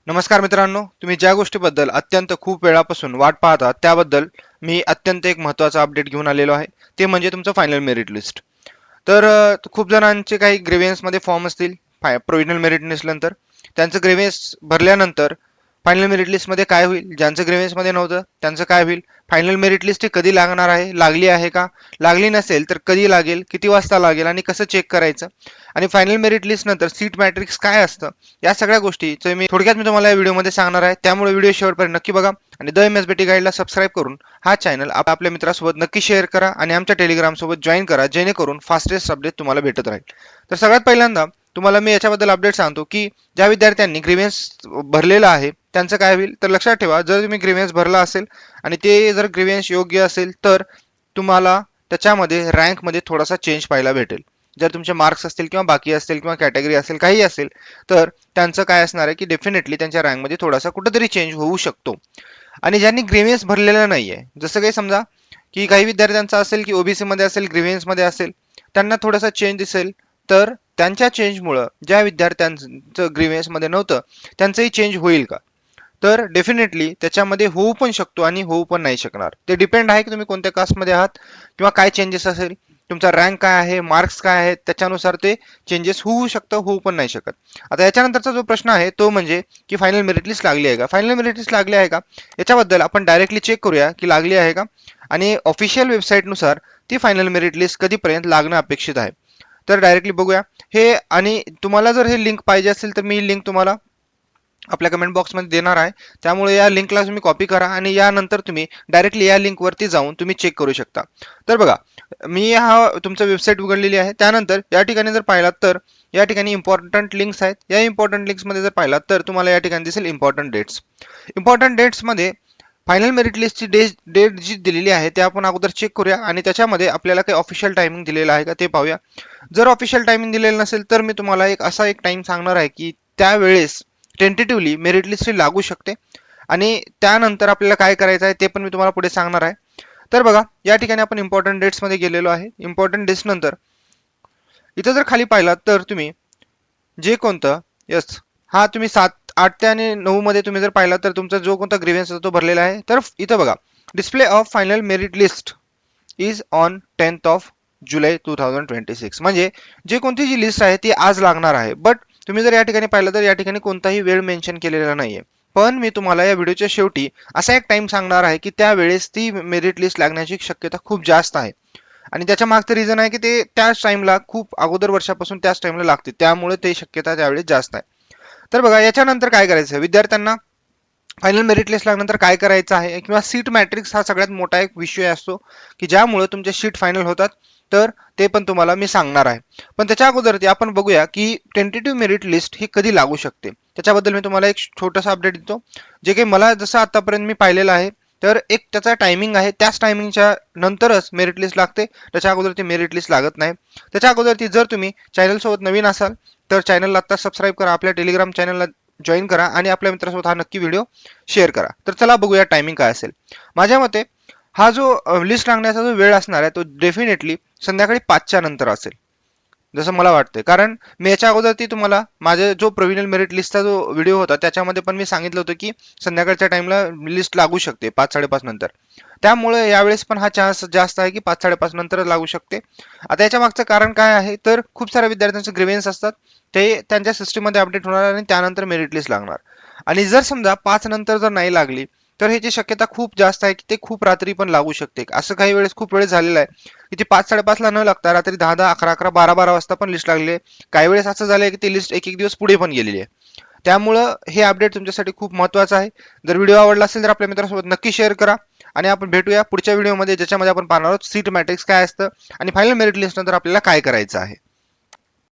नमस्कार मित्रांनो, तुम्ही ज्या गोष्टीबद्दल अत्यंत खूप वेळापासून वाट पाहत आहात त्याबद्दल मी अत्यंत एक महत्त्वाचा अपडेट घेऊन आलेलो आहे. ते म्हणजे तुमचं फायनल मेरिट लिस्ट. तर खूप जणांचे काही ग्रेव्हियन्समध्ये फॉर्म असतील प्रोव्हिजनल मेरिट लिस्टनंतर. त्यांचं ग्रेव्हियन्स भरल्यानंतर फायनल मेरिट लिस्टमध्ये काय होईल? ज्यांचं ग्रेव्हियन्समध्ये नव्हतं त्यांचं काय होईल? फायनल मेरिट लिस्ट ही कधी लागणार आहे? लागली आहे का? लागली नसेल तर कधी लागेल? किती वाजता लागेल? आणि कसं चेक करायचं? आणि फायनल मेरिट लिस्ट नंतर सीट मॅट्रिक्स काय असतं? या सगळ्या गोष्टी मी थोडक्यात तुम्हाला या व्हिडिओमध्ये सांगणार आहे. त्यामुळे व्हिडिओ शेवटपर्यंत नक्की बघा आणि द एम-एस-बी-टी गाईडला सबस्क्राईब करून हा चॅनल आपल्या मित्रासोबत नक्की शेअर करा आणि आमच्या टेलिग्राम सोबत जॉईन करा, जेणेकरून फास्टेस्ट अपडेट तुम्हाला भेटत राहील. तर सगळ्यात पहिल्यांदा तुम्हाला मी याच्याबद्दल अपडेट सांगतो की ज्या विद्यार्थ्यांनी ग्रीव्हन्स भरलेला आहे त्यांचं काय होईल. तर लक्षात ठेवा, जर तुम्ही ग्रीव्हन्स भरला असेल आणि ते जर ग्रीव्हन्स योग्य असेल तर तुम्हाला त्याच्यामध्ये रँकमध्ये थोडासा चेंज पाहायला भेटेल. जर तुमचे मार्क्स असतील किंवा बाकी असतील किंवा कॅटेगरी असेल काही असेल तर त्यांचं काय असणार आहे की डेफिनेटली त्यांच्या रँकमध्ये थोडासा कुठेतरी चेंज होऊ शकतो. आणि ज्यांनी ग्रीव्हन्स भरलेला नाहीये, जसं काही समजा की काही विद्यार्थ्यांचा असेल की ओबीसी मध्ये असेल, ग्रीव्हन्स मध्ये असेल, त्यांना थोडासा चेंज दिसेल. तर त्यांच्या चेंजमुळं ज्या विद्यार्थ्यांचं ग्रीव्हन्स मध्ये नव्हतं त्यांचंही चेंज होईल का? तर डेफिनेटली त्याच्यामध्ये होऊ पण शकतो आणि होऊ पण नाही शकणार. ते डिपेंड आहे की तुम्ही कोणत्या कास्टमध्ये आहात किंवा काय चेंजेस असेल, तुमचा रँक काय आहे, मार्क्स काय आहेत, त्याच्यानुसार ते चेंजेस होऊ शकतं, होऊ पण नाही शकत. आता याच्यानंतरचा जो प्रश्न आहे तो म्हणजे की फायनल मेरिट लिस्ट लागली आहे का? फायनल मेरिट लिस्ट लागली आहे का? याच्याबद्दल आपण डायरेक्टली चेक करूया की लागली आहे का आणि ऑफिशियल वेबसाईटनुसार ती फायनल मेरिट लिस्ट कधीपर्यंत लागणं अपेक्षित आहे. तर डायरेक्टली बघूया हे. आणि तुम्हाला जर हे लिंक पाहिजे असेल तर मी लिंक तुम्हाला आपल्या कमेंट बॉक्समध्ये देणार आहे. त्यामुळे या लिंकला तुम्ही कॉपी करा आणि यानंतर तुम्ही डायरेक्टली या लिंकवरती जाऊन तुम्ही चेक करू शकता. तर बघा, मी हा तुमचं वेबसाईट उघडलेली आहे. त्यानंतर या ठिकाणी जर पाहिलात तर या ठिकाणी इम्पॉर्टंट लिंक्स आहेत. या इम्पॉर्टंट लिंक्समध्ये जर पाहिलात तर तुम्हाला या ठिकाणी दिसेल इम्पॉर्टंट डेट्स. इम्पॉर्टंट डेट्समध्ये फायनल मेरिट लिस्टची डेट जी दिलेली आहे ते आपण अगोदर चेक करूया आणि त्याच्यामध्ये आपल्याला काही ऑफिशियल टायमिंग दिलेलं आहे का ते पाहूया. जर ऑफिशियल टायमिंग दिलेलं नसेल तर मी तुम्हाला एक असा एक टाइम सांगणार आहे की त्यावेळेस टेंटेटिव्हली मेरिट लिस्ट लागू शकते आणि त्यानंतर आपल्याला काय करायचं आहे ते पण मी तुम्हाला पुढे सांगणार आहे. तर बघा, या ठिकाणी आपण इम्पॉर्टंट डेट्स मध्ये गेलेलो आहे. इम्पॉर्टंट डेट्स नंतर इथं जर खाली पाहिलात तर तुम्ही जे कोणतं यस हा तुम्ही 7, 8 ते आणि 9 मध्ये तुम्ही जर पाहिलात तर तुमचा जो कोणता ग्रीव्हन्स तो भरलेला आहे. तर इथं बघा, display of final merit list is on 10th of July 2026. म्हणजे जे कोणती जी लिस्ट आहे ती आज लागणार आहे. बट तुम्ही जर या ठिकाणी पाहिलं तर या ठिकाणी कोणताही वेळ मेन्शन केलेला नाहीये. पण मी तुम्हाला या व्हिडिओच्या शेवटी असा एक टाइम सांगणार आहे की त्यावेळेस ती मेरिट लिस्ट लागण्याची शक्यता खूप जास्त आहे. आणि त्याच्या मागचं रिझन आहे की ते त्याच टाइमला खूप अगोदर वर्षापासून त्याच टाइमला लागते, त्यामुळे ते शक्यता त्यावेळेस जास्त आहे. तर बघा, याच्यानंतर काय करायचं विद्यार्थ्यांना फायनल मेरिट लिस्ट लागल्यानंतर काय करायचं आहे किंवा सीट मॅट्रिक्स हा सगळ्यात मोठा एक विषय असतो की ज्यामुळे तुमचे सीट फायनल होतात. तर ते पण तुम्हाला मी सांगणार आहे. पण त्याच्या अगोदर ते आपण बघूया की टेंटेटिव्ह मेरिट लिस्ट ही कधी लागू शकते. त्याच्याबद्दल मी तुम्हाला एक छोटासा अपडेट देतो, जे काही मला जसं आतापर्यंत मी पाहिलेलं आहे. तर एक त्याचा टायमिंग आहे, त्याच टायमिंगच्या नंतरच मेरिट लिस्ट लागते. त्याच्या अगोदर ती मेरिट लिस्ट लागत नाही. त्याच्या अगोदर ती जर तुम्ही चॅनल सोबत नवीन असाल तर चॅनलला आता सबस्क्राईब करा, आपल्या टेलिग्राम चॅनलला जॉईन करा आणि आपल्या मित्रासोबत हा नक्की व्हिडिओ शेअर करा. तर चला बघूया टायमिंग काय असेल. माझ्या मते हा जो लिस्ट लागण्याचा जो वेळ असणार आहे तो डेफिनेटली संध्याकाळी 5च्या नंतर असेल, जसं मला वाटतंय. कारण मी याच्या अगोदर ती तुम्हाला माझा जो प्रोव्हिजनल मेरिट लिस्टचा जो व्हिडिओ होता त्याच्यामध्ये पण मी सांगितलं होतं की संध्याकाळच्या टाइमला लिस्ट लागू शकते 5-5:30 नंतर. त्यामुळे यावेळेस पण हा चान्स जास्त आहे की 5-5:30 नंतर लागू शकते. आता याच्या मागचं कारण काय आहे तर खूप साऱ्या विद्यार्थ्यांचे ग्रीव्हन्स असतात, ते त्यांच्या सिस्टीममध्ये अपडेट होणार आणि त्यानंतर मेरिट लिस्ट लागणार. आणि जर समजा 5 नंतर जर नाही लागली तर ह्याची शक्यता खूप जास्त आहे की ते खूप रात्री पण लागू शकते. असं काही वेळेस खूप वेळेस झालेलं आहे की ती 5-5:30 ला न लागता रात्री 10-10, 11-11, 12-12 वाजता पण लिस्ट लागली आहे. काही वेळेस असं झालंय की ती लिस्ट एक दिवस पुढे पण गेलेली आहे. त्यामुळं हे अपडेट तुमच्यासाठी खूप महत्त्वाचं आहे. जर व्हिडिओ आवडला असेल तर आपल्या मित्रांसोबत नक्की शेअर करा आणि आपण भेटूया पुढच्या व्हिडिओमध्ये, ज्याच्यामध्ये आपण पाहणार आहोत सीट मॅट्रिक्स काय असतं आणि फायनल मेरिट लिस्ट नंतर आपल्याला काय करायचं आहे.